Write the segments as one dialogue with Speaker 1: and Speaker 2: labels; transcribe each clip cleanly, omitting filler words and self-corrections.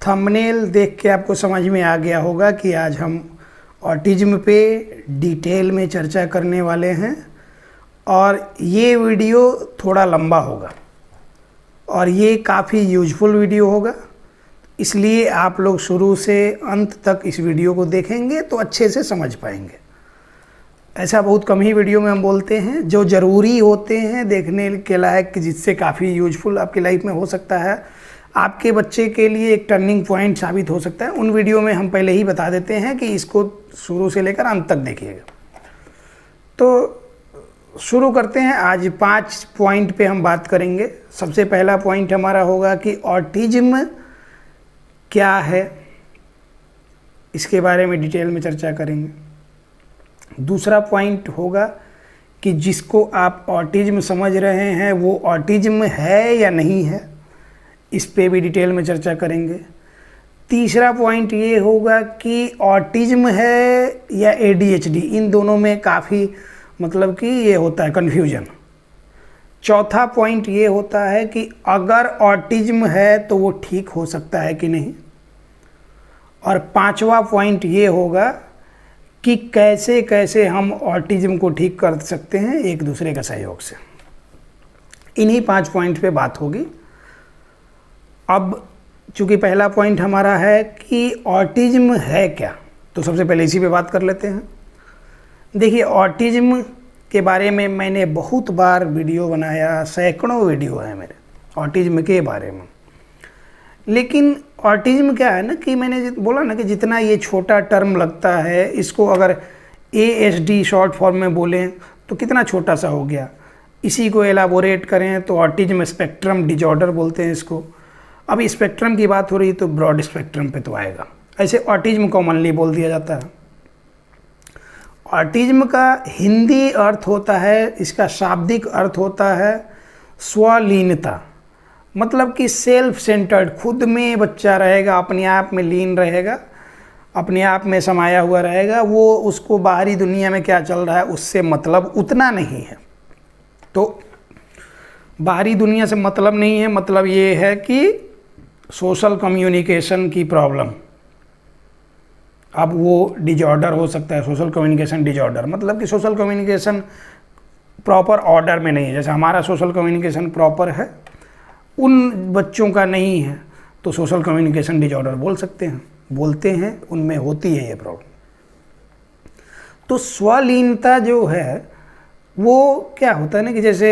Speaker 1: Thumbnail देख के आपको समझ में आ गया होगा कि आज हम ऑटिज्म पे डिटेल में चर्चा करने वाले हैं और ये वीडियो थोड़ा लंबा होगा और ये काफ़ी यूजफुल वीडियो होगा, इसलिए आप लोग शुरू से अंत तक इस वीडियो को देखेंगे तो अच्छे से समझ पाएंगे। ऐसा बहुत कम ही वीडियो में हम बोलते हैं जो ज़रूरी होते हैं देखने के लायक, जिससे काफ़ी यूजफुल आपकी लाइफ में हो सकता है, आपके बच्चे के लिए एक टर्निंग पॉइंट साबित हो सकता है। उन वीडियो में हम पहले ही बता देते हैं कि इसको शुरू से लेकर अंत तक देखिएगा। तो शुरू करते हैं। आज 5 पॉइंट पे हम बात करेंगे। सबसे पहला पॉइंट हमारा होगा कि ऑटिज्म क्या है, इसके बारे में डिटेल में चर्चा करेंगे। दूसरा पॉइंट होगा कि जिसको आप ऑटिज्म समझ रहे हैं वो ऑटिज्म है या नहीं है, इस पे भी डिटेल में चर्चा करेंगे। तीसरा पॉइंट ये होगा कि ऑटिज्म है या ADHD, इन दोनों में काफ़ी मतलब कि ये होता है कन्फ्यूजन। चौथा पॉइंट ये होता है कि अगर ऑटिज्म है तो वो ठीक हो सकता है कि नहीं। और पांचवा पॉइंट ये होगा कि कैसे कैसे हम ऑटिज्म को ठीक कर सकते हैं एक दूसरे के सहयोग से। इन्हीं 5 पॉइंट पे बात होगी। अब चूंकि पहला पॉइंट हमारा है कि ऑटिज्म है क्या, तो सबसे पहले इसी पे बात कर लेते हैं। देखिए, ऑटिज्म के बारे में मैंने बहुत बार वीडियो बनाया, सैकड़ों वीडियो है मेरे ऑटिज्म के बारे में। लेकिन ऑटिज्म क्या है ना कि मैंने बोला ना कि जितना ये छोटा टर्म लगता है, इसको अगर ASD शॉर्ट फॉर्म में बोलें तो कितना छोटा सा हो गया। इसी को एलाबोरेट करें तो ऑटिज्म स्पेक्ट्रम डिजॉर्डर बोलते हैं इसको। अब स्पेक्ट्रम की बात हो रही तो ब्रॉड स्पेक्ट्रम पे तो आएगा। ऐसे ऑटिज्म कॉमनली बोल दिया जाता है। ऑटिज्म का हिंदी अर्थ होता है, इसका शाब्दिक अर्थ होता है स्वलीनता, मतलब कि सेल्फ सेंटर्ड, खुद में बच्चा रहेगा, अपने आप में लीन रहेगा, अपने आप में समाया हुआ रहेगा। वो उसको बाहरी दुनिया में क्या चल रहा है उससे मतलब उतना नहीं है। तो बाहरी दुनिया से मतलब नहीं है, मतलब ये है कि सोशल कम्युनिकेशन की प्रॉब्लम। अब वो डिजॉर्डर हो सकता है, सोशल कम्युनिकेशन डिजॉर्डर, मतलब कि सोशल कम्युनिकेशन प्रॉपर ऑर्डर में नहीं है। जैसे हमारा सोशल कम्युनिकेशन प्रॉपर है, उन बच्चों का नहीं है, तो सोशल कम्युनिकेशन डिजॉर्डर बोल सकते हैं, बोलते हैं, उनमें होती है ये प्रॉब्लम। तो स्वलीनता जो है वो क्या होता है ना कि जैसे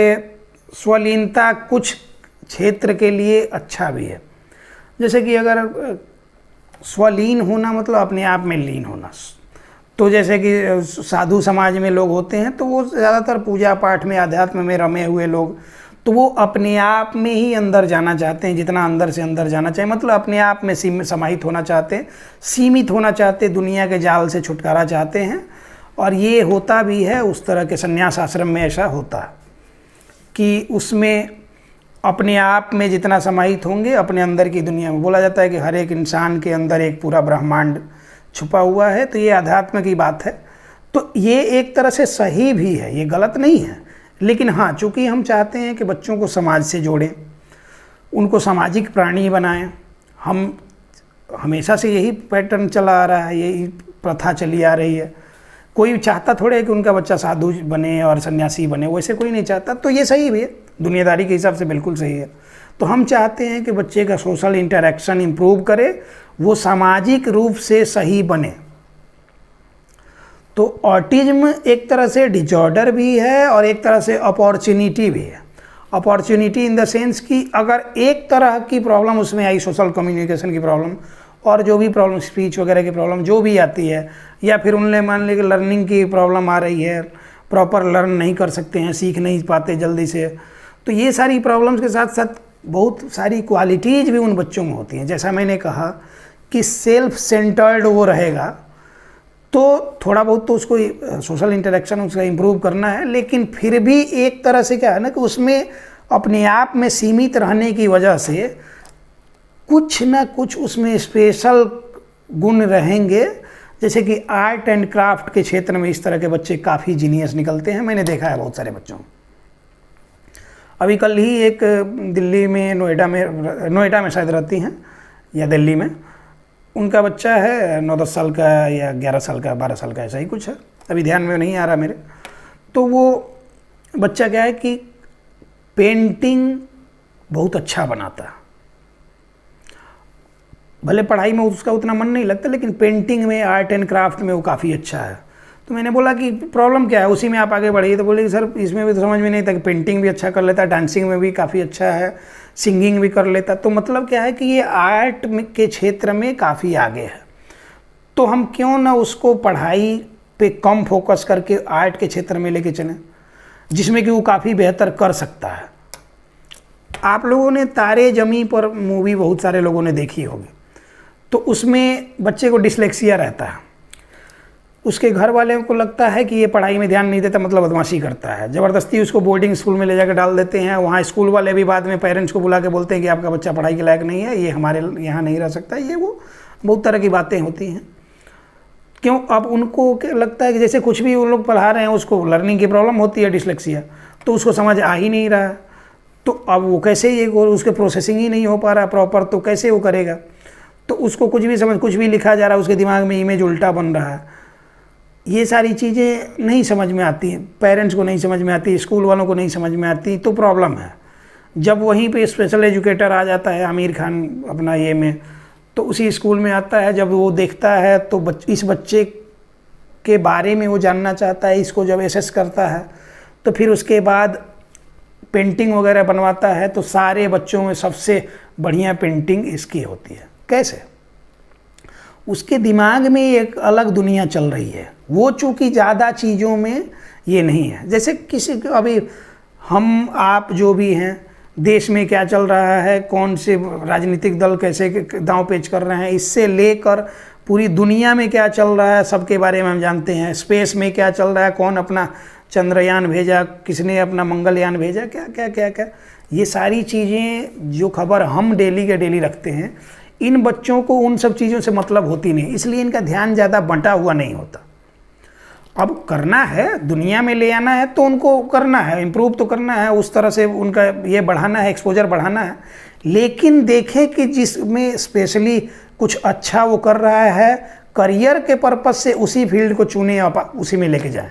Speaker 1: स्वलीनता कुछ क्षेत्र के लिए अच्छा भी है। जैसे कि अगर स्वलीन होना मतलब अपने आप में लीन होना, तो जैसे कि साधु समाज में लोग होते हैं तो वो ज़्यादातर पूजा पाठ में, अध्यात्म में रमे हुए लोग, तो वो अपने आप में ही अंदर जाना चाहते हैं, जितना अंदर से अंदर जाना चाहिए, मतलब अपने आप में समाहित होना चाहते हैं, सीमित होना चाहते हैं, दुनिया के जाल से छुटकारा चाहते हैं। और ये होता भी है, उस तरह के संन्यास आश्रम में ऐसा होता है कि उसमें अपने आप में जितना समाहित होंगे, अपने अंदर की दुनिया में, बोला जाता है कि हर एक इंसान के अंदर एक पूरा ब्रह्मांड छुपा हुआ है। तो ये अध्यात्म की बात है। तो ये एक तरह से सही भी है, ये गलत नहीं है। लेकिन हाँ, चूँकि हम चाहते हैं कि बच्चों को समाज से जोड़ें, उनको सामाजिक प्राणी बनाएं, हम हमेशा से यही पैटर्न चला आ रहा है, यही प्रथा चली आ रही है। कोई चाहता थोड़े है कि उनका बच्चा साधु बने और सन्यासी बने, वैसे कोई नहीं चाहता। तो ये सही भी है, दुनियादारी के हिसाब से बिल्कुल सही है। तो हम चाहते हैं कि बच्चे का सोशल इंटरेक्शन इम्प्रूव करे, वो सामाजिक रूप से सही बने। तो ऑटिज्म एक तरह से डिजॉर्डर भी है और एक तरह से अपॉर्चुनिटी भी है। अपॉर्चुनिटी इन द सेंस कि अगर एक तरह की प्रॉब्लम उसमें आई, सोशल कम्युनिकेशन की प्रॉब्लम, और जो भी प्रॉब्लम, स्पीच वगैरह की प्रॉब्लम जो भी आती है, या फिर उनने मान लीजिए लर्निंग की प्रॉब्लम आ रही है, प्रॉपर लर्न नहीं कर सकते हैं, सीख नहीं पाते जल्दी से, तो ये सारी प्रॉब्लम्स के साथ साथ बहुत सारी क्वालिटीज़ भी उन बच्चों में होती हैं। जैसा मैंने कहा कि सेल्फ सेंटर्ड वो रहेगा, तो थोड़ा बहुत तो उसको सोशल इंटरेक्शन उसका इम्प्रूव करना है, लेकिन फिर भी एक तरह से क्या है ना कि उसमें अपने आप में सीमित रहने की वजह से कुछ ना कुछ उसमें स्पेशल गुण रहेंगे। जैसे कि आर्ट एंड क्राफ्ट के क्षेत्र में इस तरह के बच्चे काफ़ी जीनियस निकलते हैं, मैंने देखा है बहुत सारे बच्चों। अभी कल ही एक दिल्ली में, नोएडा में शायद रहती हैं, या दिल्ली में। उनका बच्चा है 9-10 साल का या 11 साल का, 12 साल का, ऐसा ही कुछ है, अभी ध्यान में नहीं आ रहा मेरे। तो वो बच्चा क्या है कि पेंटिंग बहुत अच्छा बनाता है। भले पढ़ाई में उसका उतना मन नहीं लगता, लेकिन पेंटिंग में, आर्ट एंड क्राफ्ट में वो काफ़ी अच्छा है। तो मैंने बोला कि प्रॉब्लम क्या है, उसी में आप आगे बढ़िए। तो बोले कि सर इसमें भी तो समझ में नहीं था कि पेंटिंग भी अच्छा कर लेता, डांसिंग में भी काफ़ी अच्छा है, सिंगिंग भी कर लेता। तो मतलब क्या है कि ये आर्ट के क्षेत्र में काफ़ी आगे है। तो हम क्यों ना उसको पढ़ाई पे कम फोकस करके आर्ट के क्षेत्र में लेके चलें, जिसमें कि वो काफ़ी बेहतर कर सकता है। आप लोगों ने तारे ज़मीं पर मूवी बहुत सारे लोगों ने देखी होगी। तो उसमें बच्चे को डिसलेक्सिया रहता है, उसके घर वाले को लगता है कि ये पढ़ाई में ध्यान नहीं देता, मतलब बदमाशी करता है। ज़बरदस्ती उसको बोर्डिंग स्कूल में ले जाकर डाल देते हैं। वहाँ स्कूल वाले भी बाद में पेरेंट्स को बुला के बोलते हैं कि आपका बच्चा पढ़ाई के लायक नहीं है, ये हमारे यहाँ नहीं रह सकता, ये वो बहुत तरह की बातें होती हैं। क्यों? अब उनको क्या लगता है कि जैसे कुछ भी वो लोग पढ़ा रहे हैं, उसको लर्निंग की प्रॉब्लम होती है, डिसलेक्सिया, तो उसको समझ आ ही नहीं रहा। तो अब वो कैसे, ये उसके प्रोसेसिंग ही नहीं हो पा रहा प्रॉपर, तो कैसे वो करेगा? तो उसको कुछ भी समझ, कुछ भी लिखा जा रहा है, उसके दिमाग में इमेज उल्टा बन रहा है। ये सारी चीज़ें नहीं समझ में आती हैं, पेरेंट्स को नहीं समझ में आती, स्कूल वालों को नहीं समझ में आती, तो प्रॉब्लम है। जब वहीं पे स्पेशल एजुकेटर आ जाता है, आमिर खान अपना ये में, तो उसी स्कूल में आता है, जब वो देखता है तो इस बच्चे के बारे में वो जानना चाहता है, इसको जब एसेस करता है, तो फिर उसके बाद पेंटिंग वगैरह बनवाता है, तो सारे बच्चों में सबसे बढ़िया पेंटिंग इसकी होती है। कैसे? उसके दिमाग में एक अलग दुनिया चल रही है, वो चूँकि ज़्यादा चीज़ों में ये नहीं है। जैसे किसी को, अभी हम आप जो भी हैं, देश में क्या चल रहा है, कौन से राजनीतिक दल कैसे दांव पेच कर रहे हैं, इससे लेकर पूरी दुनिया में क्या चल रहा है सबके बारे में हम जानते हैं। स्पेस में क्या चल रहा है, कौन अपना चंद्रयान भेजा, किसने अपना मंगलयान भेजा, क्या क्या क्या क्या, ये सारी चीज़ें जो खबर हम डेली के डेली रखते हैं, इन बच्चों को उन सब चीज़ों से मतलब होती नहीं, इसलिए इनका ध्यान ज़्यादा बंटा हुआ नहीं होता। अब करना है, दुनिया में ले आना है, तो उनको करना है, इम्प्रूव तो करना है, उस तरह से उनका ये बढ़ाना है, एक्सपोजर बढ़ाना है। लेकिन देखें कि जिसमें स्पेशली कुछ अच्छा वो कर रहा है, करियर के पर्पज से उसी फील्ड को चुने, उसी में लेके जाएं।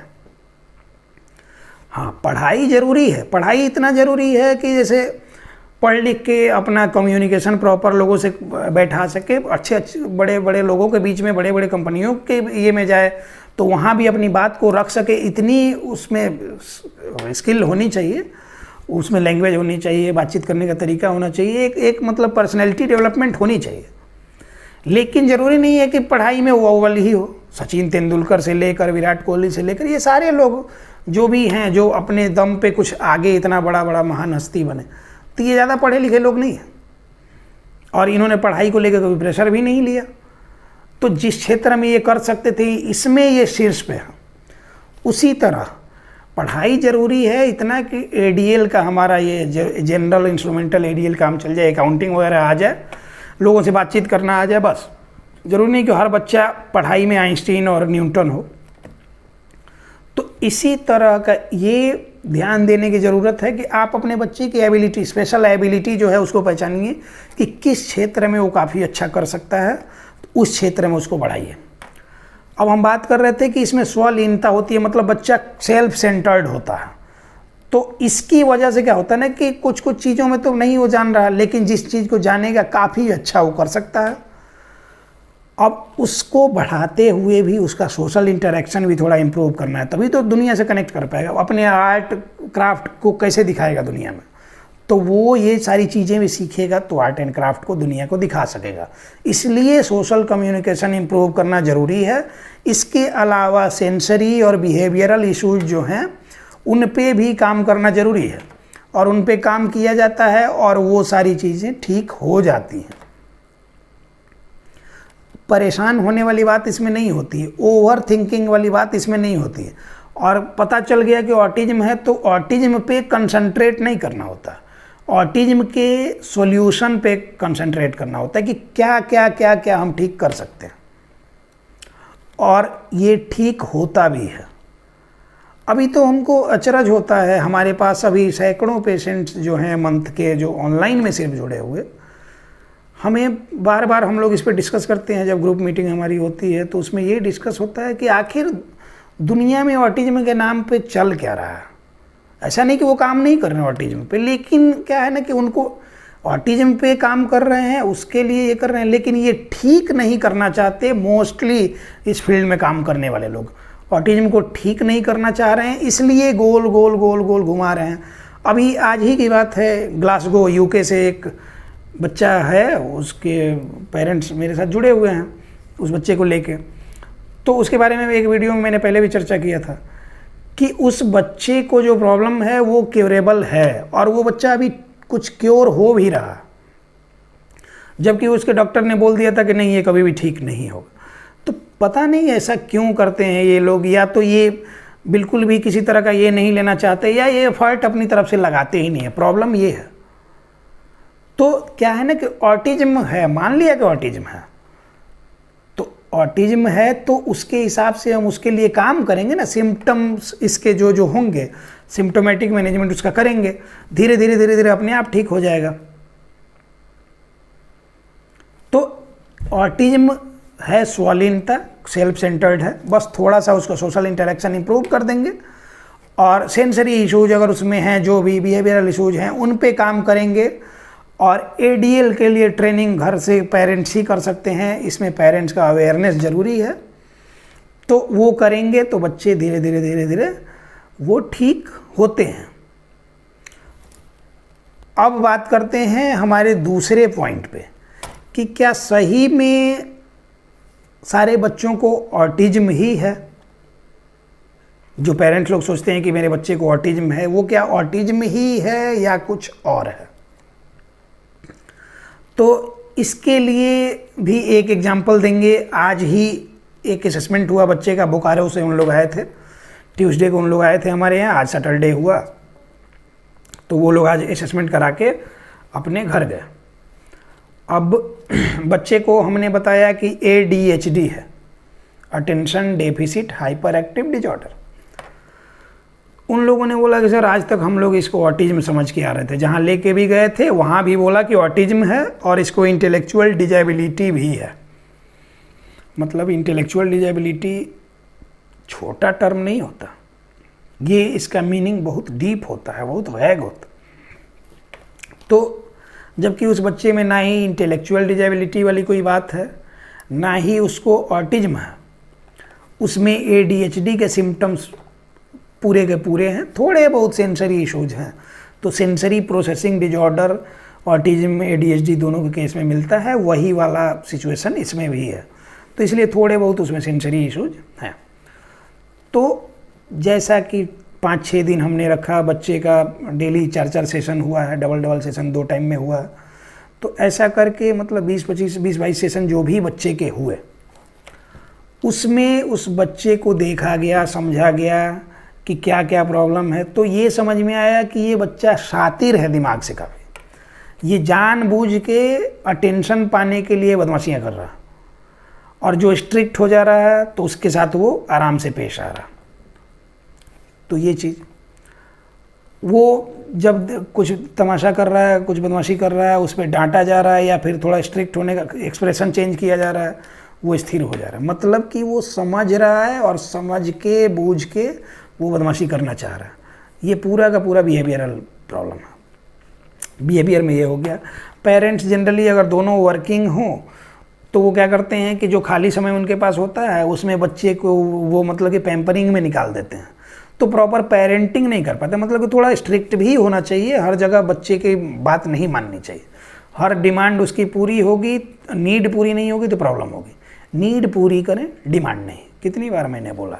Speaker 1: हाँ, पढ़ाई ज़रूरी है, पढ़ाई इतना ज़रूरी है कि जैसे पढ़ लिख के अपना कम्युनिकेशन प्रॉपर लोगों से बैठा सके, अच्छे अच्छे बड़े बड़े लोगों के बीच में, बड़े बड़े कंपनियों के ये में जाए, तो वहाँ भी अपनी बात को रख सके, इतनी उसमें स्किल होनी चाहिए, उसमें लैंग्वेज होनी चाहिए, बातचीत करने का तरीका होना चाहिए, एक मतलब पर्सनैलिटी डेवलपमेंट होनी चाहिए। लेकिन ज़रूरी नहीं है कि पढ़ाई में वो अव्वल ही हो। सचिन तेंदुलकर से लेकर विराट कोहली से लेकर ये सारे लोग जो भी हैं, जो अपने दम पे कुछ आगे इतना बड़ा बड़ा महान हस्ती बने, तो ये ज़्यादा पढ़े लिखे लोग नहीं हैं, और इन्होंने पढ़ाई को लेकर कभी प्रेशर भी नहीं लिया। तो जिस क्षेत्र में ये कर सकते थे, इसमें ये शीर्ष पे है। उसी तरह पढ़ाई ज़रूरी है, इतना कि एडीएल का हमारा ये जनरल इंस्ट्रूमेंटल एडीएल काम चल जाए, अकाउंटिंग वगैरह आ जाए, लोगों से बातचीत करना आ जाए, बस। ज़रूरी नहीं कि हर बच्चा पढ़ाई में आइंस्टीन और न्यूटन हो। तो इसी तरह का ये ध्यान देने की ज़रूरत है कि आप अपने बच्चे की एबिलिटी, स्पेशल एबिलिटी जो है, उसको पहचानिए कि किस क्षेत्र में वो काफ़ी अच्छा कर सकता है, तो उस क्षेत्र में उसको बढ़ाइए। अब हम बात कर रहे थे कि इसमें स्वलीनता होती है, मतलब बच्चा सेल्फ सेंटर्ड होता है। तो इसकी वजह से क्या होता है ना कि कुछ कुछ चीज़ों में तो नहीं वो जान रहा, लेकिन जिस चीज़ को जानेगा काफ़ी अच्छा वो कर सकता है। अब उसको बढ़ाते हुए भी उसका सोशल इंटरेक्शन भी थोड़ा इम्प्रूव करना है, तभी तो दुनिया से कनेक्ट कर पाएगा। अपने आर्ट क्राफ्ट को कैसे दिखाएगा दुनिया में, तो वो ये सारी चीज़ें भी सीखेगा, तो आर्ट एंड क्राफ्ट को दुनिया को दिखा सकेगा। इसलिए सोशल कम्युनिकेशन इम्प्रूव करना ज़रूरी है। इसके अलावा सेंसरी और बिहेवियरल इश्यूज जो हैं, उन पे भी काम करना ज़रूरी है, और उन पे काम किया जाता है, और वो सारी चीज़ें ठीक हो जाती हैं। परेशान होने वाली बात इसमें नहीं होती है, ओवर थिंकिंग वाली बात इसमें नहीं होती है। और पता चल गया कि ऑटिज्म है, तो ऑटिज्म पे कंसंट्रेट नहीं करना होता, ऑटिज्म के सॉल्यूशन पे कंसंट्रेट करना होता है कि क्या क्या क्या क्या हम ठीक कर सकते हैं, और ये ठीक होता भी है। अभी तो हमको अचरज होता है, हमारे पास अभी सैकड़ों पेशेंट्स जो हैं मंथ के, जो ऑनलाइन में सिर्फ जुड़े हुए, हमें बार बार हम लोग इस पर डिस्कस करते हैं जब ग्रुप मीटिंग हमारी होती है, तो उसमें ये डिस्कस होता है कि आखिर दुनिया में ऑटिज्म के नाम पे चल क्या रहा है। ऐसा नहीं कि वो काम नहीं कर रहे हैं ऑटिज्म पे, लेकिन क्या है ना कि उनको ऑटिज्म पे काम कर रहे हैं, उसके लिए ये कर रहे हैं, लेकिन ये ठीक नहीं करना चाहते। मोस्टली इस फील्ड में काम करने वाले लोग ऑटिज्म को ठीक नहीं करना चाह रहे हैं, इसलिए गोल गोल गोल गोल घुमा रहे हैं। अभी आज ही की बात है, ग्लासगो यूके से एक बच्चा है, उसके पेरेंट्स मेरे साथ जुड़े हुए हैं उस बच्चे को लेके। तो उसके बारे में एक वीडियो में मैंने पहले भी चर्चा किया था कि उस बच्चे को जो प्रॉब्लम है वो क्योरेबल है, और वो बच्चा अभी कुछ क्योर हो भी रहा, जबकि उसके डॉक्टर ने बोल दिया था कि नहीं ये कभी भी ठीक नहीं होगा। तो पता नहीं ऐसा क्यों करते हैं ये लोग, या तो ये बिल्कुल भी किसी तरह का ये नहीं लेना चाहते, या ये एफर्ट अपनी तरफ से लगाते ही नहीं है। प्रॉब्लम ये है। तो क्या है ना कि ऑटिज्म है, मान लिया कि ऑटिज्म है, तो ऑटिज्म है तो उसके हिसाब से हम उसके लिए काम करेंगे ना। सिम्टम्स इसके जो जो होंगे, सिम्टोमेटिक मैनेजमेंट उसका करेंगे, धीरे धीरे धीरे धीरे अपने आप ठीक हो जाएगा। तो ऑटिज्म है स्वालीनता, सेल्फ सेंटर्ड है, बस थोड़ा सा उसका सोशल इंटरेक्शन इंप्रूव कर देंगे, और सेंसरी इश्यूज अगर उसमें हैं, जो भी बिहेवियरल इश्यूज हैं, उन पे काम करेंगे। और एडीएल के लिए ट्रेनिंग घर से पेरेंट्स ही कर सकते हैं, इसमें पेरेंट्स का अवेयरनेस ज़रूरी है। तो वो करेंगे तो बच्चे धीरे धीरे धीरे धीरे वो ठीक होते हैं। अब बात करते हैं हमारे दूसरे पॉइंट पे कि क्या सही में सारे बच्चों को ऑटिज्म ही है। जो पेरेंट्स लोग सोचते हैं कि मेरे बच्चे को ऑटिज्म है, वो क्या ऑटिज्म ही है या कुछ और है। तो इसके लिए भी एक एग्जांपल देंगे। आज ही एक असेसमेंट हुआ बच्चे का, बोकारो से उन लोग आए थे, ट्यूसडे को उन लोग आए थे हमारे यहाँ, आज सैटरडे हुआ, तो वो लोग आज असेसमेंट करा के अपने घर गए। अब बच्चे को हमने बताया कि ADHD है, attention deficit hyper active disorder. उन लोगों ने बोला कि सर आज तक हम लोग इसको ऑटिज्म समझ के आ रहे थे, जहाँ लेके भी गए थे वहाँ भी बोला कि ऑटिज्म है और इसको इंटेलेक्चुअल डिजेबिलिटी भी है। मतलब इंटेलेक्चुअल डिजेबिलिटी छोटा टर्म नहीं होता, ये इसका मीनिंग बहुत डीप होता है, बहुत वैग होता है। तो जबकि उस बच्चे में ना ही इंटेलेक्चुअल डिजेबिलिटी वाली कोई बात है, ना ही उसको ऑटिज्म है, उसमें ADHD के सिम्टम्स पूरे के पूरे हैं, थोड़े बहुत सेंसरी इश्यूज हैं। तो sensory processing disorder autism ADHD दोनों के केस में मिलता है, वही वाला सिचुएशन इसमें भी है। तो इसलिए थोड़े बहुत उसमें सेंसरी इश्यूज हैं। तो जैसा कि 5-6 दिन हमने रखा, बच्चे का डेली 4-4 सेशन हुआ है, डबल सेशन 2 टाइम में हुआ। तो ऐसा करके मतलब 20-22 सेशन जो भी बच्चे के हुए, उसमें उस बच्चे को देखा गया, समझा गया कि क्या क्या प्रॉब्लम है। तो ये समझ में आया कि ये बच्चा शातिर है दिमाग से काफ़ी, ये जानबूझ के अटेंशन पाने के लिए बदमाशियाँ कर रहा, और जो स्ट्रिक्ट हो जा रहा है तो उसके साथ वो आराम से पेश आ रहा। तो ये चीज़, वो जब कुछ तमाशा कर रहा है, कुछ बदमाशी कर रहा है, उस पर डांटा जा रहा है या फिर थोड़ा स्ट्रिक्ट होने का एक्सप्रेशन चेंज किया जा रहा है, वो स्थिर हो जा रहा है। मतलब कि वो समझ रहा है और समझ के बूझ के वो बदमाशी करना चाह रहा है। ये पूरा का पूरा बिहेवियरल प्रॉब्लम है। बिहेवियर में ये हो गया। पेरेंट्स जनरली अगर दोनों वर्किंग हों तो वो क्या करते हैं कि जो खाली समय उनके पास होता है उसमें बच्चे को वो मतलब कि पैम्परिंग में निकाल देते हैं। तो प्रॉपर पेरेंटिंग नहीं कर पाते। मतलब कि थोड़ा स्ट्रिक्ट भी होना चाहिए, हर जगह बच्चे की बात नहीं माननी चाहिए। हर डिमांड उसकी पूरी होगी, नीड पूरी नहीं होगी तो प्रॉब्लम होगी। नीड पूरी करें, डिमांड नहीं। कितनी बार मैंने बोला।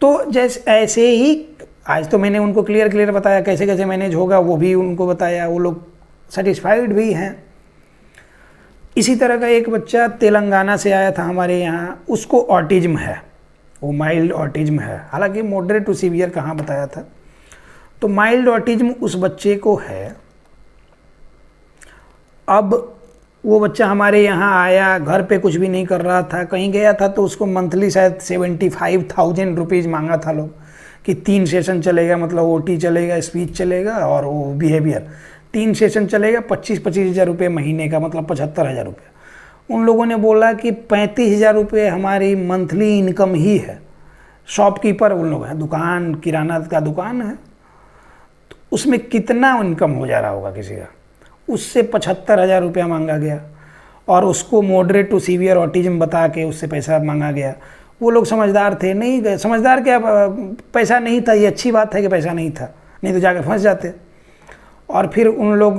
Speaker 1: तो जैसे ऐसे ही आज तो मैंने उनको क्लियर बताया कैसे कैसे मैनेज होगा, वो भी उनको बताया, वो लोग सेटिस्फाइड भी हैं। इसी तरह का एक बच्चा तेलंगाना से आया था हमारे यहाँ, उसको ऑटिज्म है, वो माइल्ड ऑटिज्म है, हालांकि मॉडरेट टू सीवियर कहाँ बताया था। तो माइल्ड ऑटिज्म उस बच्चे को है। अब वो बच्चा हमारे यहाँ आया, घर पे कुछ भी नहीं कर रहा था, कहीं गया था तो उसको मंथली शायद 75,000 रुपीज़ मांगा था लोग कि 3 सेशन चलेगा, मतलब OT चलेगा, स्पीच चलेगा और वो बिहेवियर 3 सेशन चलेगा, 25-25 हज़ार रुपये महीने का, मतलब 75,000 रुपये। उन लोगों ने बोला कि 35,000 रुपये हमारी मंथली इनकम ही है। शॉपकीपर उन लोग हैं, दुकान, किराना का दुकान है, तो उसमें कितना इनकम हो जा रहा होगा किसी का। उससे 75,000 रुपया मांगा गया और उसको मॉडरेट टू सीवियर ऑटिज्म बता के उससे पैसा मांगा गया। वो लोग समझदार थे नहीं गए, समझदार क्या, पैसा नहीं था, ये अच्छी बात है कि पैसा नहीं था, नहीं तो जाकर फंस जाते। और फिर उन लोग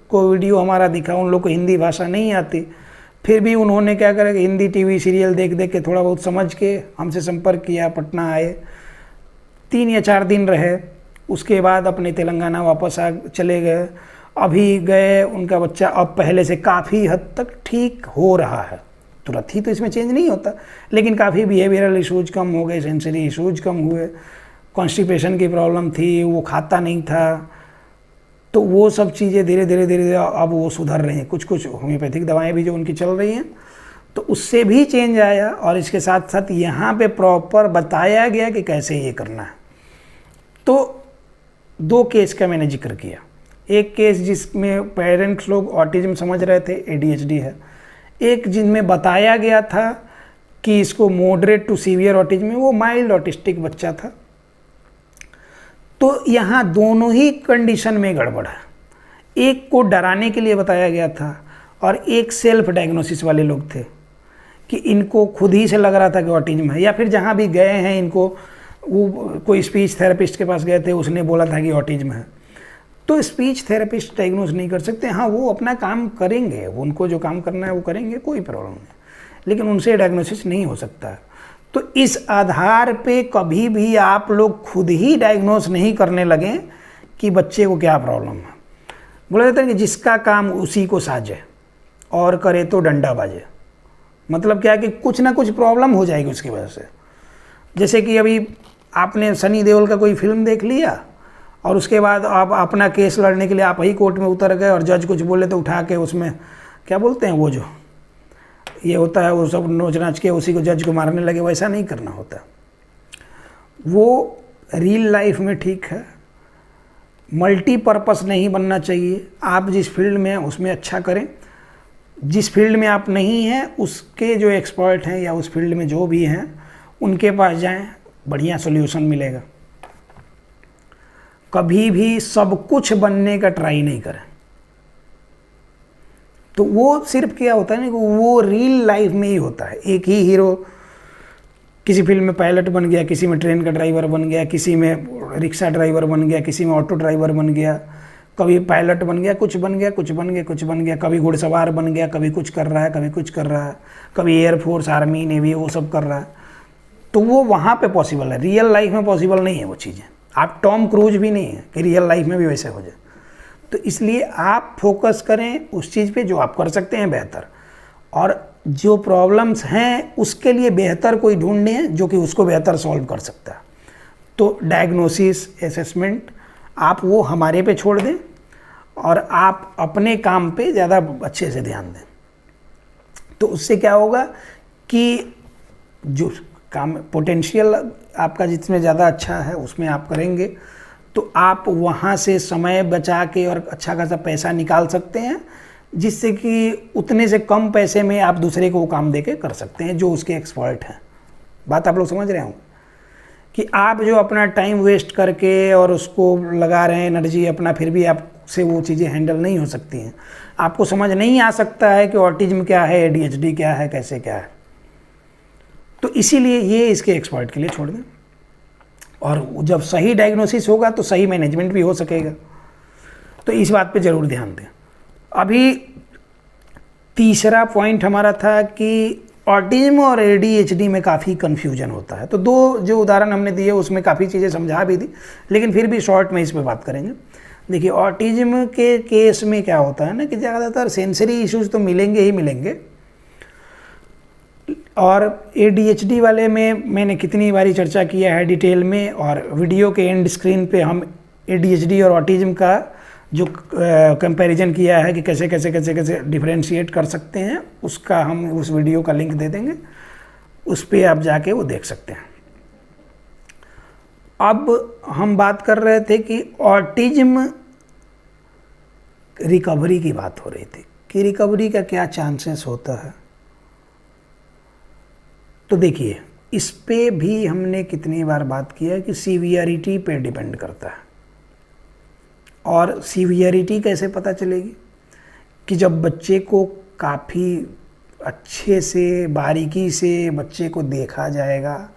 Speaker 1: को वीडियो हमारा दिखा, उन लोग को हिंदी भाषा नहीं आती, फिर भी उन्होंने क्या करा कि हिंदी टीवी सीरियल देख देख के थोड़ा बहुत समझ के हमसे संपर्क किया, पटना आए, 3 या 4 दिन रहे, उसके बाद अपने तेलंगाना वापस चले गए। अभी गए, उनका बच्चा अब पहले से काफ़ी हद तक ठीक हो रहा है। तुरंत ही तो इसमें चेंज नहीं होता, लेकिन काफ़ी बिहेवियरल इशूज़ कम हो गए, सेंसरी इशूज़ कम हुए, कॉन्स्टिपेशन की प्रॉब्लम थी, वो खाता नहीं था, तो वो सब चीज़ें धीरे धीरे अब वो सुधर रही हैं। कुछ कुछ होम्योपैथिक दवाएं भी जो उनकी चल रही हैं, तो उससे भी चेंज आया। और इसके साथ साथ यहाँ पे प्रॉपर बताया गया कि कैसे ये करना है। तो 2 केस का मैंने जिक्र किया। एक केस जिसमें पेरेंट्स लोग ऑटिज्म समझ रहे थे, ADHD है। एक जिनमें बताया गया था कि इसको मॉडरेट टू सीवियर ऑटिज्म है, वो माइल्ड ऑटिस्टिक बच्चा था। तो यहाँ दोनों ही कंडीशन में गड़बड़ है। एक को डराने के लिए बताया गया था और एक सेल्फ डायग्नोसिस वाले लोग थे कि इनको खुद ही से लग रहा था कि ऑटिज्म है, या फिर जहाँ भी गए हैं इनको, वो कोई स्पीच थेरेपिस्ट के पास गए थे, उसने बोला था कि ऑटिज्म है। तो स्पीच थेरेपिस्ट डायग्नोज नहीं कर सकते। हाँ, वो अपना काम करेंगे, उनको जो काम करना है वो करेंगे, कोई प्रॉब्लम नहीं, लेकिन उनसे डायग्नोसिस नहीं हो सकता। तो इस आधार पे कभी भी आप लोग खुद ही डायग्नोस नहीं करने लगें कि बच्चे को क्या प्रॉब्लम है। बोला जाता है कि जिसका काम उसी को साजे और करे तो डंडा बाजे। मतलब क्या है कि कुछ ना कुछ प्रॉब्लम हो जाएगी उसकी वजह से। जैसे कि अभी आपने सनी देओल का कोई फिल्म देख लिया और उसके बाद आप अपना केस लड़ने के लिए आप ही कोर्ट में उतर गए और जज कुछ बोले तो उठा के उसमें क्या बोलते हैं, वो जो ये होता है, वो सब नोच नाच के उसी को, जज को मारने लगे। वैसा नहीं करना होता। वो रियल लाइफ में ठीक है, मल्टीपर्पस नहीं बनना चाहिए। आप जिस फील्ड में हैं उसमें अच्छा करें, जिस फील्ड में आप नहीं हैं उसके जो एक्सपर्ट हैं या उस फील्ड में जो भी हैं उनके पास जाएं, बढ़िया सॉल्यूशन मिलेगा। कभी भी सब कुछ बनने का ट्राई नहीं करें। तो वो सिर्फ क्या होता है ना कि वो रियल लाइफ में ही होता है। एक ही हीरो किसी फिल्म में पायलट बन गया, किसी में ट्रेन का ड्राइवर बन गया, किसी में रिक्शा ड्राइवर बन गया, किसी में ऑटो ड्राइवर बन गया, कभी पायलट बन गया, कुछ बन गया, कुछ बन गया, कुछ बन गया, कभी घुड़सवार बन गया, कभी कुछ कर रहा है, कभी कुछ कर रहा है, कभी एयरफोर्स, आर्मी, नेवी, वो सब कर रहा है। तो वो वहाँ पे पॉसिबल है, रियल लाइफ में पॉसिबल नहीं है वो चीज़ें। आप टॉम क्रूज भी नहीं है कि रियल लाइफ में भी वैसे हो जाए। तो इसलिए आप फोकस करें उस चीज़ पे जो आप कर सकते हैं बेहतर, और जो प्रॉब्लम्स हैं उसके लिए बेहतर कोई ढूंढें जो कि उसको बेहतर सॉल्व कर सकता है। तो डायग्नोसिस, असेसमेंट आप वो हमारे पे छोड़ दें और आप अपने काम पे ज़्यादा अच्छे से ध्यान दें। तो उससे क्या होगा कि जो काम पोटेंशियल आपका जिसमें ज़्यादा अच्छा है उसमें आप करेंगे तो आप वहाँ से समय बचा के और अच्छा खासा पैसा निकाल सकते हैं, जिससे कि उतने से कम पैसे में आप दूसरे को वो काम दे के कर सकते हैं जो उसके एक्सपर्ट हैं। बात आप लोग समझ रहे होंगे कि आप जो अपना टाइम वेस्ट करके और उसको लगा रहे हैं एनर्जी अपना, फिर भी आपसे वो चीज़ें हैंडल नहीं हो सकती हैं। आपको समझ नहीं आ सकता है कि ऑटिज्म क्या है, ADHD क्या है, कैसे क्या है। तो इसीलिए ये इसके एक्सपर्ट के लिए छोड़ दें, और जब सही डायग्नोसिस होगा तो सही मैनेजमेंट भी हो सकेगा। तो इस बात पे ज़रूर ध्यान दें। अभी तीसरा पॉइंट हमारा था कि ऑटिज्म और ADHD में काफ़ी कन्फ्यूजन होता है। तो 2 जो उदाहरण हमने दिए उसमें काफ़ी चीज़ें समझा भी दी, लेकिन फिर भी शॉर्ट में इस पर बात करेंगे। देखिए, ऑटिज्म के केस में क्या होता है ना कि ज़्यादातर सेंसरी इश्यूज तो मिलेंगे ही मिलेंगे, और ADHD वाले में मैंने कितनी बारी चर्चा किया है डिटेल में, और वीडियो के एंड स्क्रीन पे हम ADHD और ऑटिज्म का जो कंपैरिजन किया है कि कैसे कैसे कैसे कैसे डिफरेंशिएट कर सकते हैं, उसका हम उस वीडियो का लिंक दे देंगे, उस पर आप जाके वो देख सकते हैं। अब हम बात कर रहे थे कि ऑटिज्म रिकवरी की बात हो रही थी कि रिकवरी का क्या चांसेस होता है। तो देखिए, इस पे भी हमने कितनी बार बात किया है कि सीवियरिटी पे डिपेंड करता है। और सीवियरिटी कैसे पता चलेगी कि जब बच्चे को काफ़ी अच्छे से बारीकी से बच्चे को देखा जाएगा,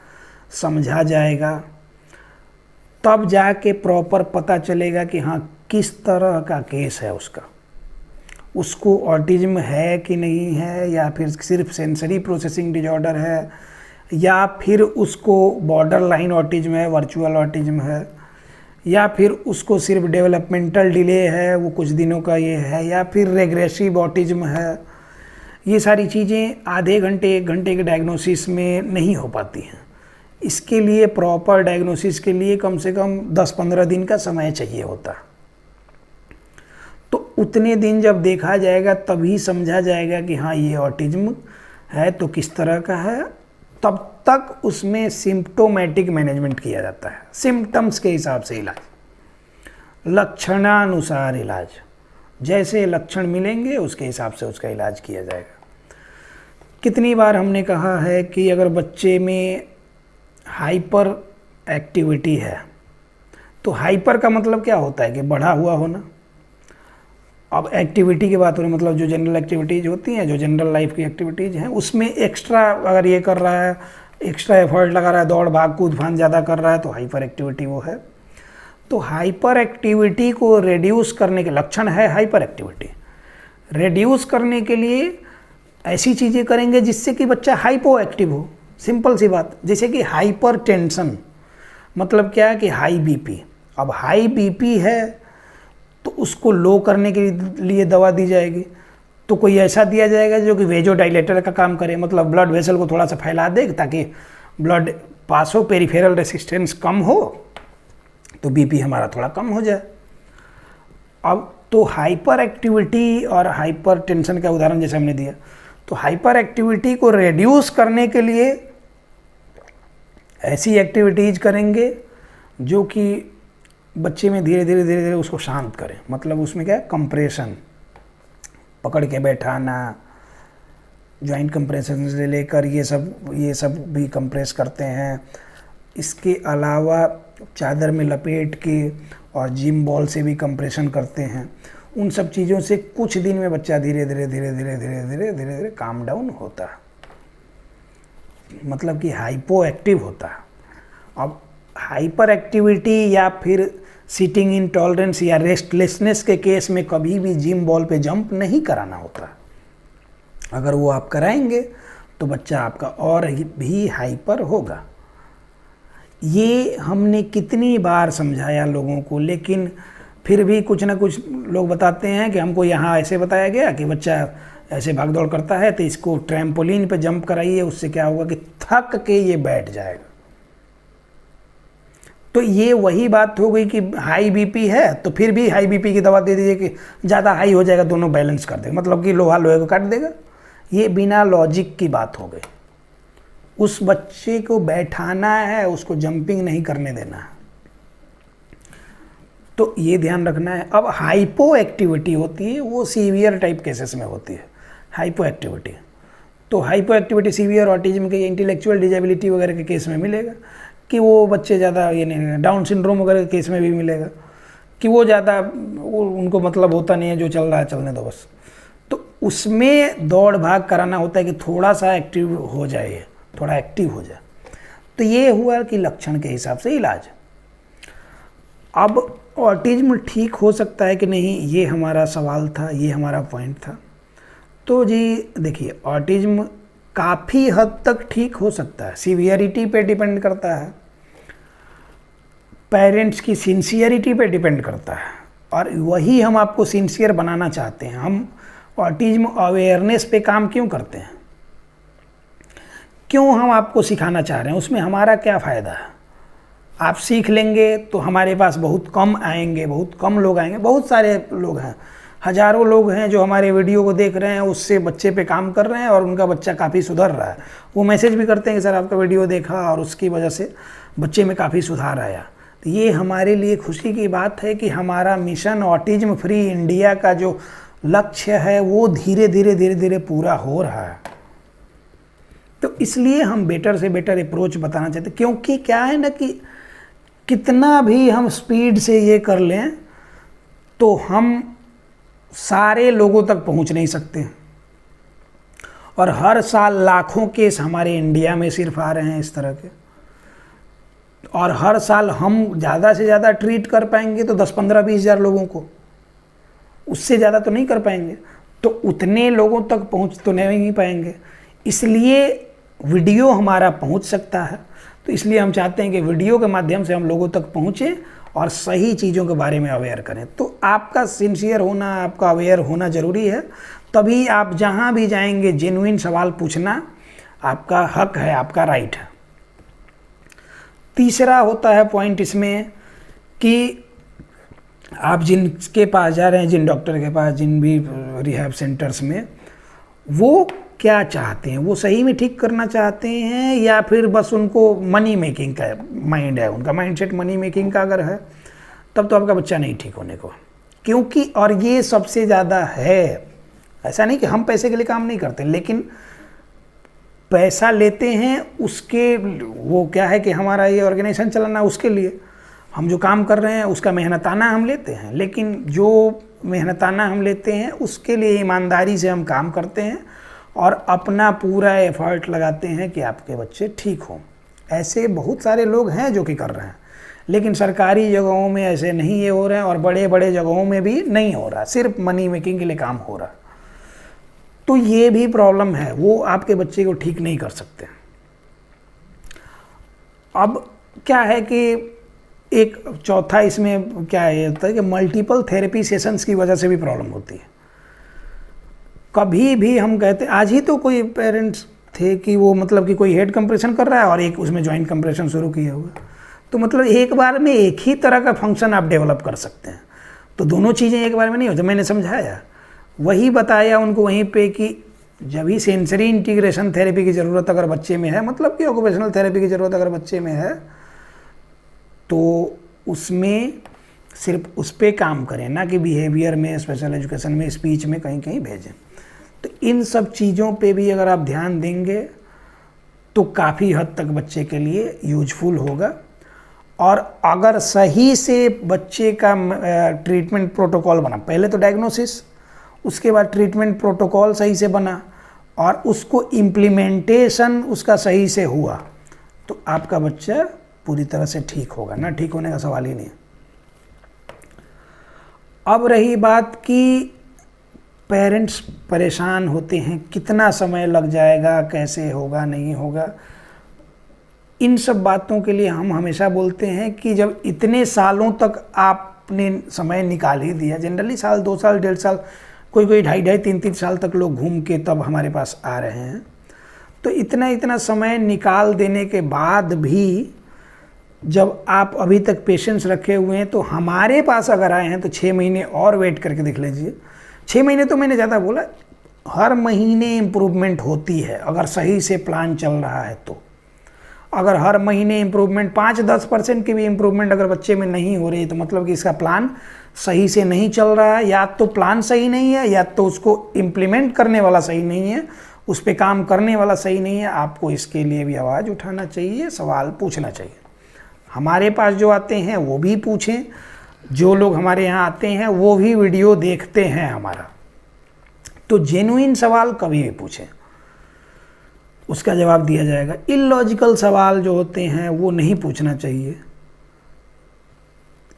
Speaker 1: समझा जाएगा, तब जाके प्रॉपर पता चलेगा कि हाँ किस तरह का केस है उसका, उसको ऑटिज्म है कि नहीं है, या फिर सिर्फ सेंसरी प्रोसेसिंग डिजॉर्डर है, या फिर उसको बॉर्डर लाइन ऑटिज्म है, वर्चुअल ऑटिज्म है, या फिर उसको सिर्फ डेवलपमेंटल डिले है, वो कुछ दिनों का ये है, या फिर रेग्रेसिव ऑटिज्म है। ये सारी चीज़ें आधे घंटे 1 घंटे के डायग्नोसिस में नहीं हो पाती हैं। इसके लिए प्रॉपर डायग्नोसिस के लिए कम से कम 10-15 दिन का समय चाहिए होता है। तो उतने दिन जब देखा जाएगा तभी समझा जाएगा कि हाँ ये ऑटिज्म है तो किस तरह का है। तब तक उसमें सिम्प्टोमेटिक मैनेजमेंट किया जाता है, सिम्टम्स के हिसाब से इलाज, लक्षणानुसार इलाज, जैसे लक्षण मिलेंगे उसके हिसाब से उसका इलाज किया जाएगा। कितनी बार हमने कहा है कि अगर बच्चे में हाइपर एक्टिविटी है, तो हाइपर का मतलब क्या होता है कि बढ़ा हुआ होना। अब एक्टिविटी की बात हो रही है, मतलब जो जनरल एक्टिविटीज़ होती हैं, जो जनरल लाइफ की एक्टिविटीज़ हैं, उसमें एक्स्ट्रा अगर ये कर रहा है, एक्स्ट्रा एफर्ट लगा रहा है, दौड़ भाग कूद फान ज़्यादा कर रहा है, तो हाइपर एक्टिविटी वो है। तो हाइपर एक्टिविटी को रिड्यूस करने के लक्षण है हाइपर एक्टिविटी, रिड्यूस करने के लिए ऐसी चीज़ें करेंगे जिससे कि बच्चा हाइपो एक्टिव हो। सिंपल सी बात, जैसे कि हाइपर टेंशन, मतलब क्या है कि हाई बीपी। अब हाई बीपी है तो उसको लो करने के लिए दवा दी जाएगी, तो कोई ऐसा दिया जाएगा जो कि वेजोडाइलेटर का काम करे, मतलब ब्लड वेसल को थोड़ा सा फैला दे ताकि ब्लड पास हो, पेरिफेरल रेसिस्टेंस कम हो, तो बीपी हमारा थोड़ा कम हो जाए। अब तो हाइपर एक्टिविटी और हाइपर टेंशन का उदाहरण जैसे हमने दिया, तो हाइपर एक्टिविटी को रिड्यूस करने के लिए ऐसी एक्टिविटीज़ करेंगे जो कि बच्चे में धीरे धीरे उसको शांत करें। मतलब उसमें क्या है, कंप्रेशन, पकड़ के बैठाना, जॉइंट कंप्रेशन से लेकर ये सब भी कंप्रेस करते हैं। इसके अलावा चादर में लपेट के और जिम बॉल से भी कंप्रेशन करते हैं। उन सब चीज़ों से कुछ दिन में बच्चा धीरे धीरे काम डाउन होता है, मतलब कि हाइपो एक्टिव होता है। अब हाइपर एक्टिविटी या फिर सिटिंग इनटॉलरेंस या रेस्टलेसनेस के केस में कभी भी जिम बॉल पे जंप नहीं कराना होता। अगर वो आप कराएंगे तो बच्चा आपका और भी हाइपर होगा। ये हमने कितनी बार समझाया लोगों को, लेकिन फिर भी कुछ ना कुछ लोग बताते हैं कि हमको यहाँ ऐसे बताया गया कि बच्चा ऐसे भाग दौड़ करता है तो इसको ट्रैम्पोलिन पे जंप कराइए, उससे क्या होगा कि थक के ये बैठ जाएगा। तो ये वही बात हो गई कि हाई बीपी है तो फिर भी हाई बीपी की दवा दे दीजिए कि ज़्यादा हाई हो जाएगा, दोनों बैलेंस कर देगा, मतलब कि लोहा लोहे को काट देगा। ये बिना लॉजिक की बात हो गई। उस बच्चे को बैठाना है, उसको जंपिंग नहीं करने देना है, तो ये ध्यान रखना है। अब हाइपो एक्टिविटी होती है, वो सीवियर टाइप केसेस में होती है हाइपो एक्टिविटी। तो हाइपो एक्टिविटी सीवियर ऑटिज्म के, इंटेलेक्चुअल डिजेबिलिटी वगैरह के केस में मिलेगा कि वो बच्चे ज़्यादा, ये नहीं, डाउन सिंड्रोम वगैरह के केस में भी मिलेगा कि वो ज़्यादा, वो उनको मतलब होता नहीं है, जो चल रहा है चलने दो बस। तो उसमें दौड़ भाग कराना होता है कि थोड़ा सा एक्टिव हो जाए, थोड़ा एक्टिव हो जाए। तो ये हुआ कि लक्षण के हिसाब से इलाज। अब ऑटिज्म ठीक हो सकता है कि नहीं, ये हमारा सवाल था, ये हमारा पॉइंट था। तो जी देखिए, ऑटिज्म काफ़ी हद तक ठीक हो सकता है, सीवियरिटी पे डिपेंड करता है, पेरेंट्स की सिंसियरिटी पे डिपेंड करता है, और वही हम आपको सिंसियर बनाना चाहते हैं। हम ऑटिज्म अवेयरनेस पे काम क्यों करते हैं, क्यों हम आपको सिखाना चाह रहे हैं, उसमें हमारा क्या फ़ायदा है। आप सीख लेंगे तो हमारे पास बहुत कम आएंगे, बहुत कम लोग आएंगे। बहुत सारे लोग हैं, हज़ारों लोग हैं जो हमारे वीडियो को देख रहे हैं, उससे बच्चे पे काम कर रहे हैं और उनका बच्चा काफ़ी सुधर रहा है। वो मैसेज भी करते हैं कि सर आपका वीडियो देखा और उसकी वजह से बच्चे में काफ़ी सुधार आया। तो ये हमारे लिए खुशी की बात है कि हमारा मिशन ऑटिज्म फ्री इंडिया का जो लक्ष्य है वो धीरे धीरे पूरा हो रहा है। तो इसलिए हम बेटर से बेटर अप्रोच बताना चाहते हैं, क्योंकि क्या है ना कि कितना भी हम स्पीड से ये कर लें तो हम सारे लोगों तक पहुंच नहीं सकते। और हर साल लाखों केस हमारे इंडिया में सिर्फ आ रहे हैं इस तरह के, और हर साल हम ज़्यादा से ज़्यादा ट्रीट कर पाएंगे तो 10-15-20 हज़ार लोगों को, उससे ज़्यादा तो नहीं कर पाएंगे। तो उतने लोगों तक पहुंच तो नहीं पाएंगे, इसलिए वीडियो हमारा पहुंच सकता है। तो इसलिए हम चाहते हैं कि वीडियो के माध्यम से हम लोगों तक पहुँचें और सही चीज़ों के बारे में अवेयर करें। तो आपका सिंसियर होना, आपका अवेयर होना ज़रूरी है, तभी आप जहाँ भी जाएंगे जेन्युइन सवाल पूछना आपका हक है, आपका राइट है। तीसरा होता है पॉइंट इसमें कि आप जिनके पास जा रहे हैं, जिन डॉक्टर के पास, जिन भी रिहैब सेंटर्स में, वो क्या चाहते हैं, वो सही में ठीक करना चाहते हैं या फिर बस उनको मनी मेकिंग का माइंड है, उनका माइंडसेट मनी मेकिंग का अगर है तब तो आपका बच्चा नहीं ठीक होने को। क्योंकि और ये सबसे ज़्यादा है, ऐसा नहीं कि हम पैसे के लिए काम नहीं करते, लेकिन पैसा लेते हैं उसके, वो क्या है कि हमारा ये ऑर्गेनाइजेशन चलाना, उसके लिए हम जो काम कर रहे हैं उसका मेहनताना हम लेते हैं, लेकिन जो मेहनताना हम लेते हैं उसके लिए ईमानदारी से हम काम करते हैं और अपना पूरा एफर्ट लगाते हैं कि आपके बच्चे ठीक हों। ऐसे बहुत सारे लोग हैं जो कि कर रहे हैं, लेकिन सरकारी जगहों में ऐसे नहीं ये हो रहे हैं और बड़े बड़े जगहों में भी नहीं हो रहा, सिर्फ मनी मेकिंग के लिए काम हो रहा। तो ये भी प्रॉब्लम है, वो आपके बच्चे को ठीक नहीं कर सकते। अब क्या है कि एक चौथा इसमें क्या है होता है कि मल्टीपल थेरेपी सेशंस की वजह से भी प्रॉब्लम होती है। कभी भी हम कहते, आज ही तो कोई पेरेंट्स थे कि वो मतलब कि कोई हेड कंप्रेशन कर रहा है और एक उसमें जॉइंट कंप्रेशन शुरू किया हुआ, तो मतलब एक बार में एक ही तरह का फंक्शन आप डेवलप कर सकते हैं। तो दोनों चीज़ें एक बार में नहीं होती। मैंने समझाया, वही बताया उनको वहीं पे कि जब ही सेंसरी इंटीग्रेशन थेरेपी की ज़रूरत अगर बच्चे में है, मतलब कि ऑक्यूपेशनल थेरेपी की ज़रूरत अगर बच्चे में है, तो उसमें सिर्फ उस पर काम करें, ना कि बिहेवियर में, स्पेशल एजुकेशन में, स्पीच में कहीं कहीं भेजें। तो इन सब चीज़ों पे भी अगर आप ध्यान देंगे तो काफ़ी हद तक बच्चे के लिए यूजफुल होगा। और अगर सही से बच्चे का ट्रीटमेंट प्रोटोकॉल बना, पहले तो डायग्नोसिस, उसके बाद ट्रीटमेंट प्रोटोकॉल सही से बना और उसको इम्प्लीमेंटेशन उसका सही से हुआ, तो आपका बच्चा पूरी तरह से ठीक होगा, ना ठीक होने का सवाल ही नहीं। अब रही बात कि पेरेंट्स परेशान होते हैं, कितना समय लग जाएगा, कैसे होगा, नहीं होगा। इन सब बातों के लिए हम हमेशा बोलते हैं कि जब इतने सालों तक आपने समय निकाल ही दिया, जनरली साल, 2 साल, 1.5 साल, कोई 2.5, 3 साल तक लोग घूम के तब हमारे पास आ रहे हैं, तो इतना समय निकाल देने के बाद भी जब आप अभी तक पेशेंस रखे हुए हैं, तो हमारे पास अगर आए हैं तो 6 महीने और वेट करके देख लीजिए। 6 महीने तो मैंने ज़्यादा बोला, हर महीने इम्प्रूवमेंट होती है अगर सही से प्लान चल रहा है तो। अगर हर महीने इम्प्रूवमेंट 5-10% की भी इम्प्रूवमेंट अगर बच्चे में नहीं हो रही, तो मतलब कि इसका प्लान सही से नहीं चल रहा है, या तो प्लान सही नहीं है या तो उसको इम्प्लीमेंट करने वाला सही नहीं है, उस पर काम करने वाला सही नहीं है। आपको इसके लिए भी आवाज़ उठाना चाहिए, सवाल पूछना चाहिए। हमारे पास जो आते हैं वो भी पूछें, जो लोग हमारे यहाँ आते हैं वो भी वीडियो देखते हैं हमारा, तो जेन्युइन सवाल कभी भी पूछें, उसका जवाब दिया जाएगा। इलॉजिकल सवाल जो होते हैं वो नहीं पूछना चाहिए।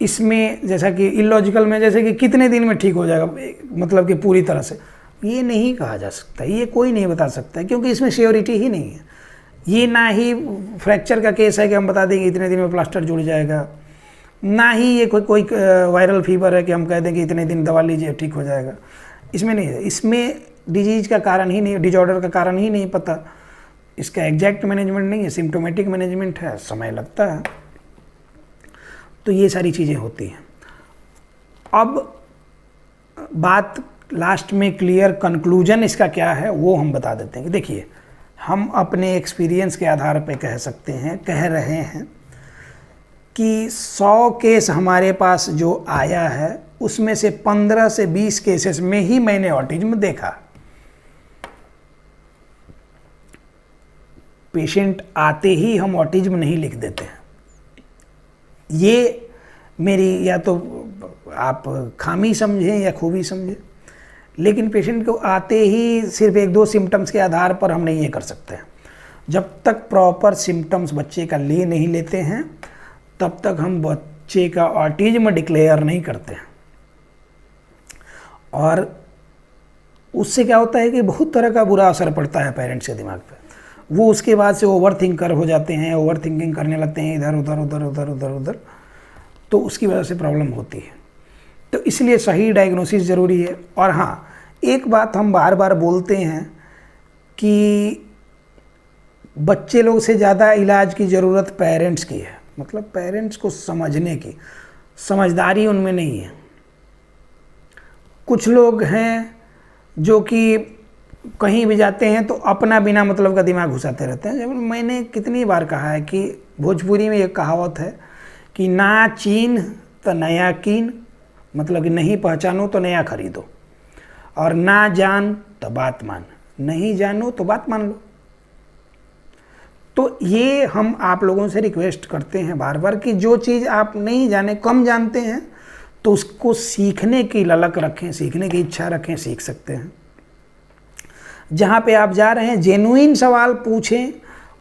Speaker 1: इसमें जैसा कि इलॉजिकल में, जैसे कि कितने दिन में ठीक हो जाएगा, मतलब कि पूरी तरह से, ये नहीं कहा जा सकता, ये कोई नहीं बता सकता है, क्योंकि इसमें श्योरिटी ही नहीं है। ये ना ही फ्रैक्चर का केस है कि हम बता देंगे इतने दिन में प्लास्टर जुड़ जाएगा, ना ही ये कोई वायरल फीवर है कि हम कह देंगे इतने दिन दवा लीजिए ठीक हो जाएगा। इसमें नहीं है, इसमें डिजीज का कारण ही नहीं, डिजॉर्डर का कारण ही नहीं पता, इसका एग्जैक्ट मैनेजमेंट नहीं है, सिम्टोमेटिक मैनेजमेंट है, समय लगता है। तो ये सारी चीज़ें होती हैं। अब बात लास्ट में क्लियर कंक्लूजन इसका क्या है वो हम बता देते हैं कि देखिए, हम अपने एक्सपीरियंस के आधार पे कह सकते हैं, कह रहे हैं कि 100 केस हमारे पास जो आया है उसमें से 15 से 20 केसेस में ही मैंने ऑटिज्म देखा। पेशेंट आते ही हम ऑटिज्म नहीं लिख देते हैं। ये मेरी या तो आप खामी समझें या खूबी समझें, लेकिन पेशेंट को आते ही सिर्फ 1-2 सिम्टम्स के आधार पर हम नहीं ये कर सकते हैं। जब तक प्रॉपर सिम्टम्स बच्चे का ले नहीं लेते हैं तब तक हम बच्चे का ऑटिज्म डिक्लेयर नहीं करते हैं। और उससे क्या होता है कि बहुत तरह का बुरा असर पड़ता है पेरेंट्स के दिमाग पे। वो उसके बाद से ओवर थिंकर हो जाते हैं, ओवर थिंकिंग करने लगते हैं इधर उधर उधर उधर उधर उधर, तो उसकी वजह से प्रॉब्लम होती है। तो इसलिए सही डायग्नोसिस ज़रूरी है। और हाँ, एक बात हम बार बार बोलते हैं कि बच्चे लोग से ज़्यादा इलाज की ज़रूरत पेरेंट्स की है। मतलब पेरेंट्स को समझने की समझदारी उनमें नहीं है। कुछ लोग हैं जो कि कहीं भी जाते हैं तो अपना बिना मतलब का दिमाग घुसाते रहते हैं। जब मैंने कितनी बार कहा है कि भोजपुरी में एक कहावत है कि ना चीन तो नया कीन, मतलब कि नहीं पहचानो तो नया खरीदो, और ना जान तो बात मान, नहीं जानो तो बात मान लो। तो ये हम आप लोगों से रिक्वेस्ट करते हैं बार बार कि जो चीज़ आप नहीं जाने, कम जानते हैं, तो उसको सीखने की ललक रखें, सीखने की इच्छा रखें, सीख सकते हैं। जहाँ पे आप जा रहे हैं जेन्युइन सवाल पूछें,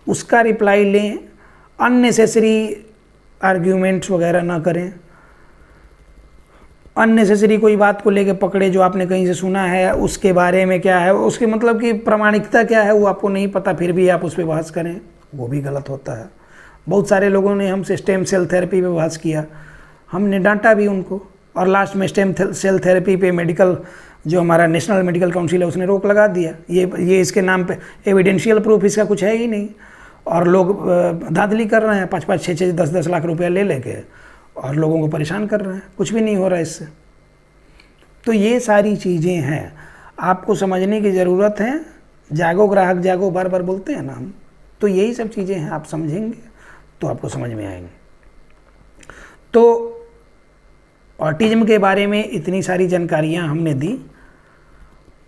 Speaker 1: उसका रिप्लाई लें, अननेसेसरी आर्ग्यूमेंट्स वगैरह ना करें। अननेसेसरी कोई बात को लेके पकड़े जो आपने कहीं से सुना है, उसके बारे में क्या है, उसके मतलब कि प्रामाणिकता क्या है वो आपको नहीं पता, फिर भी आप उस पर बहस करें, वो भी गलत होता है। बहुत सारे लोगों ने हमसे स्टेम सेल थेरेपी पे बहस किया, हमने डांटा भी उनको, और लास्ट में स्टेम सेल थेरेपी पे मेडिकल जो हमारा नेशनल मेडिकल काउंसिल है उसने रोक लगा दिया। ये इसके नाम पे एविडेंशियल प्रूफ इसका कुछ है ही नहीं, और लोग धांधली कर रहे हैं 5-5, 6-6, 10-10 लाख रुपया ले लेके, और लोगों को परेशान कर रहे हैं, कुछ भी नहीं हो रहा है इससे। तो ये सारी चीज़ें हैं, आपको समझने की ज़रूरत है। जागो ग्राहक जागो बार बार बोलते हैं ना हम, तो यही सब चीज़ें हैं, आप समझेंगे तो आपको समझ में आएंगे। तो ऑटिज्म के बारे में इतनी सारी जानकारियाँ हमने दी।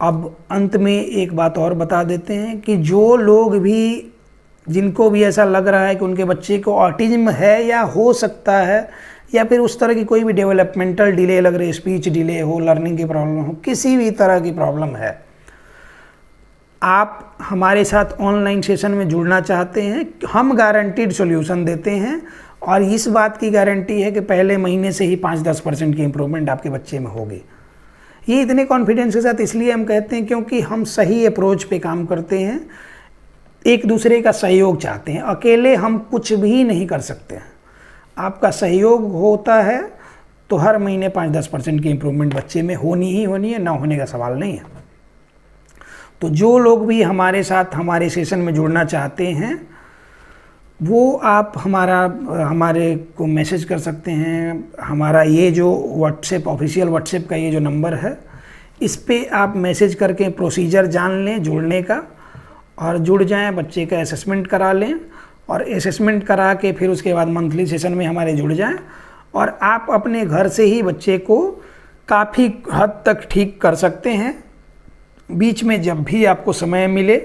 Speaker 1: अब अंत में एक बात और बता देते हैं कि जो लोग भी, जिनको भी ऐसा लग रहा है कि उनके बच्चे को ऑटिज्म है या हो सकता है, या फिर उस तरह की कोई भी डेवलपमेंटल डिले लग रही है, स्पीच डिले हो, लर्निंग की प्रॉब्लम हो, किसी भी तरह की प्रॉब्लम है, आप हमारे साथ ऑनलाइन सेशन में जुड़ना चाहते हैं, हम गारंटीड सॉल्यूशन देते हैं। और इस बात की गारंटी है कि पहले महीने से ही 5-10% की इम्प्रूवमेंट आपके बच्चे में होगी। ये इतने कॉन्फिडेंस के साथ इसलिए हम कहते हैं क्योंकि हम सही अप्रोच पे काम करते हैं, एक दूसरे का सहयोग चाहते हैं। अकेले हम कुछ भी नहीं कर सकते हैं, आपका सहयोग होता है तो हर महीने 5-10% की इम्प्रूवमेंट बच्चे में होनी ही होनी है, ना होने का सवाल नहीं है। तो जो लोग भी हमारे साथ हमारे सेशन में जुड़ना चाहते हैं वो आप हमारे को मैसेज कर सकते हैं। हमारा ये जो व्हाट्सएप, ऑफिशियल व्हाट्सएप का ये जो नंबर है, इस पे आप मैसेज करके प्रोसीजर जान लें जुड़ने का, और जुड़ जाएं, बच्चे का असेसमेंट करा लें, और असेसमेंट करा के फिर उसके बाद मंथली सेशन में हमारे जुड़ जाएं, और आप अपने घर से ही बच्चे को काफ़ी हद तक ठीक कर सकते हैं। बीच में जब भी आपको समय मिले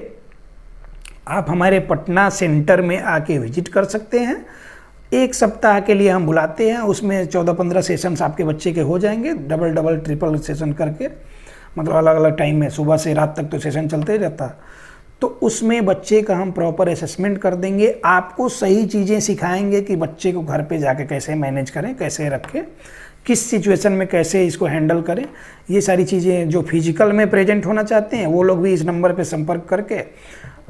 Speaker 1: आप हमारे पटना सेंटर में आके विजिट कर सकते हैं। 1 सप्ताह के लिए हम बुलाते हैं, उसमें 14-15 सेशंस आपके बच्चे के हो जाएंगे, डबल ट्रिपल सेशन करके, मतलब अलग अलग टाइम में, सुबह से रात तक तो सेशन चलते ही रहता। तो उसमें बच्चे का हम प्रॉपर असेसमेंट कर देंगे, आपको सही चीज़ें सिखाएंगे कि बच्चे को घर पे जाके कैसे मैनेज करें, कैसे रखें, किस सिचुएशन में कैसे इसको हैंडल करें। ये सारी चीज़ें जो फिजिकल में प्रेजेंट होना चाहते हैं वो लोग भी इस नंबर पे संपर्क करके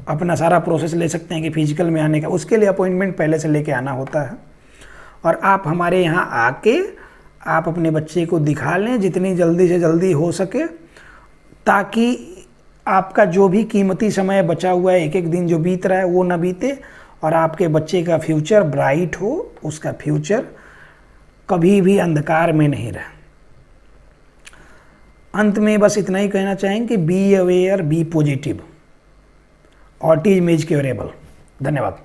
Speaker 1: अपना सारा प्रोसेस ले सकते हैं कि फिजिकल में आने का, उसके लिए अपॉइंटमेंट पहले से लेके आना होता है। और आप हमारे यहाँ आके आप अपने बच्चे को दिखा लें जितनी जल्दी से जल्दी हो सके, ताकि आपका जो भी कीमती समय बचा हुआ है, एक दिन जो बीत रहा है वो ना बीते, और आपके बच्चे का फ्यूचर ब्राइट हो, उसका फ्यूचर कभी भी अंधकार में नहीं रहे। अंत में बस इतना ही कहना चाहेंगे कि be aware, be positive, autism is curable. धन्यवाद।